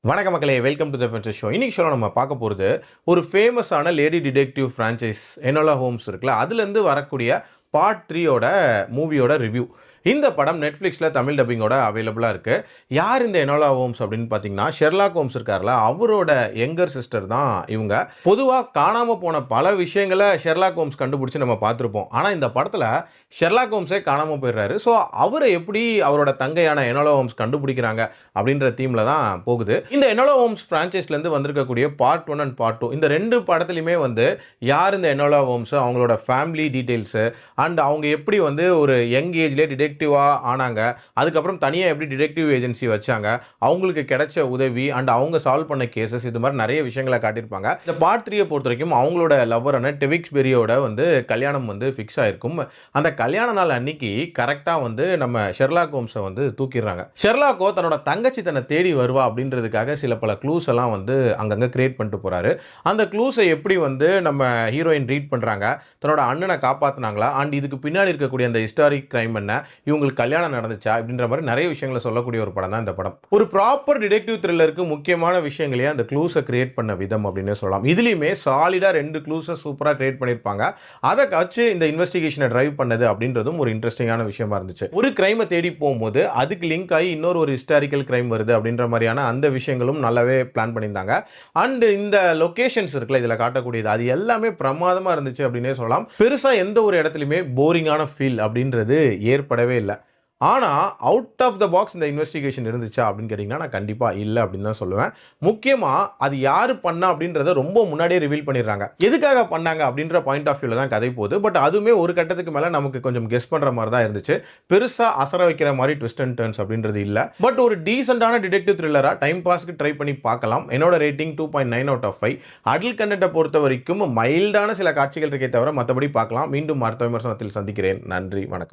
வணக்க மக்களே, welcome to the fences show. இன்னைக்கு ஷோல நம்ம பார்க்க போறது ஒரு ஃபேமஸான lady detective franchise Enola Holmes இருக்குல்ல, அதுலேருந்து வரக்கூடிய பார்ட் 3 ஓட மூவியோட ரிவ்யூ. இந்த படம் நெட்ஃப்ளிக்ஸில் தமிழ் டப்பிங்கோட அவைலபிளாக இருக்குது. யார் இந்த எனோலா ஹோம்ஸ் அப்படின்னு பார்த்தீங்கன்னா, ஷெர்லாக் ஹோம்ஸ் இருக்கார்ல, அவரோட யங்கர் சிஸ்டர் தான் இவங்க. பொதுவாக காணாமல் போன பல விஷயங்களை ஷெர்லாக் ஹோம்ஸ் கண்டுபிடிச்சி நம்ம பார்த்துருப்போம். ஆனால் இந்த படத்தில் ஷெர்லாக் ஹோம்ஸே காணாமல் போயிடுறாரு. ஸோ அவரை எப்படி அவரோட தங்கையான எனோலா ஹோம்ஸ் கண்டுபிடிக்கிறாங்க அப்படின்ற தீமில் தான் போகுது. இந்த எனோலா ஹோம்ஸ் ஃப்ரான்ச்சைஸ்லேருந்து வந்திருக்கக்கூடிய பார்ட் 1 அண்ட் பார்ட் 2 இந்த ரெண்டு படத்துலையுமே யார் இந்த எனோலா ஹோம்ஸ், அவங்களோட ஃபேமிலி டீட்டெயில்ஸு அண்ட் அவங்க எப்படி ஒரு யங் ஏஜ்லேயே டிடெக்டிவாக ஆனாங்க, அதுக்கப்புறம் தனியாக எப்படி டிடெக்டிவ் ஏஜென்சி வச்சாங்க, அவங்களுக்கு கிடைச்ச உதவி அண்ட் அவங்க சால்வ் பண்ண கேசஸ், இது மாதிரி நிறைய விஷயங்களை காட்டியிருப்பாங்க. இந்த பார்ட் 3 பொறுத்த வரைக்கும் அவங்களோட லவ்வரான டெவிக்ஸ் பெரியோட கல்யாணம் ஃபிக்ஸ் ஆயிருக்கும். அந்த கல்யாண நாள் அன்னைக்கு கரெக்டாக நம்ம ஷெர்லாக் ஹோம்ஸை தூக்கிடுறாங்க. ஷெர்லாக்கோ தன்னோட தங்கச்சி தன்னை தேடி வருவா அப்படின்றதுக்காக சில பல க்ளூஸ் எல்லாம் அங்கங்கே கிரியேட் பண்ணிட்டு போறாரு. அந்த க்ளூஸை எப்படி நம்ம ஹீரோயின் ரீட் பண்ணுறாங்க, தன்னோட அண்ணனை காப்பாற்றினாங்களா அண்ட் இதுக்கு பின்னாடி இருக்கக்கூடிய அந்த ஹிஸ்டாரிக் கிரைம் என்ன, இவங்களுக்கு கல்யாணம் நடந்துச்சா அப்படின்ற மாதிரி நிறைய விஷயங்களை சொல்லக்கூடிய ஒரு படம் தான் இந்த படம். ஒரு ப்ராப்பர் டிடெக்டிவ் த்ரில்லருக்கு முக்கியமான விஷயங்களையே அந்த க்ளூஸை கிரியேட் பண்ண விதம் அப்படின்னு சொல்லலாம். இதுலையுமே சாலிடாக 2 க்ளூஸை சூப்பராக கிரியேட் பண்ணியிருப்பாங்க. அதை வச்சு இந்த இன்வெஸ்டிகேஷனை டிரைவ் பண்ணது அப்படின்றதும் ஒரு இன்ட்ரெஸ்டிங்கான விஷயமா இருந்துச்சு. ஒரு கிரைமை தேடி போகும்போது அதுக்கு லிங்க் ஆகி இன்னொரு ஹிஸ்டாரிக்கல் கிரைம் வருது அப்படின்ற மாதிரியான அந்த விஷயங்களும் நல்லாவே பிளான் பண்ணியிருந்தாங்க. அண்ட் இந்த லொகேஷன்ஸ் இருக்குல்ல இதில் காட்டக்கூடியது, அது எல்லாமே பிரமாதமாக இருந்துச்சு அப்படின்னே சொல்லலாம். பெருசாக எந்த ஒரு இடத்துலையுமே போரிங்கான ஃபீல் அப்படின்றது ஏற்படவே இல்லை. ஆனால் அவுட் ஆஃப் த பாக்ஸ் இந்த இன்வெஸ்டிகேஷன் இருந்துச்சா அப்படின்னு கேட்டிங்கன்னா நான் கண்டிப்பாக இல்லை அப்படின்னு தான் சொல்லுவேன். முக்கியமாக அது யார் பண்ணா அப்படின்றத ரொம்ப முன்னாடியே ரிவீல் பண்ணிடுறாங்க. எதுக்காக பண்ணாங்க அப்படின்ற பாயிண்ட் ஆஃப் வியூவில் தான் கதை போகுது. பட் அதுவுமே ஒரு கட்டத்துக்கு மேலே நமக்கு கொஞ்சம் கெஸ் பண்ணுற மாதிரி தான் இருந்துச்சு. பெருசாக அசர வைக்கிற மாதிரி ட்விஸ்ட் அண்ட் டர்ன்ஸ் அப்படின்றது இல்லை. பட் ஒரு டீசெண்டான டிடெக்டிவ் த்ரில்லராக டைம் பாஸ்க்கு ட்ரை பண்ணி பார்க்கலாம். என்னோட ரேட்டிங் 2.9 out of 5. அடல்ட் கண்டென்ட்டை பொறுத்த வரைக்கும் மைல்டான சில காட்சிகள் இருக்கே தவிர மற்றபடி பார்க்கலாம். மீண்டும் அடுத்த விமர்சனத்தில் சந்திக்கிறேன். நன்றி, வணக்கம்.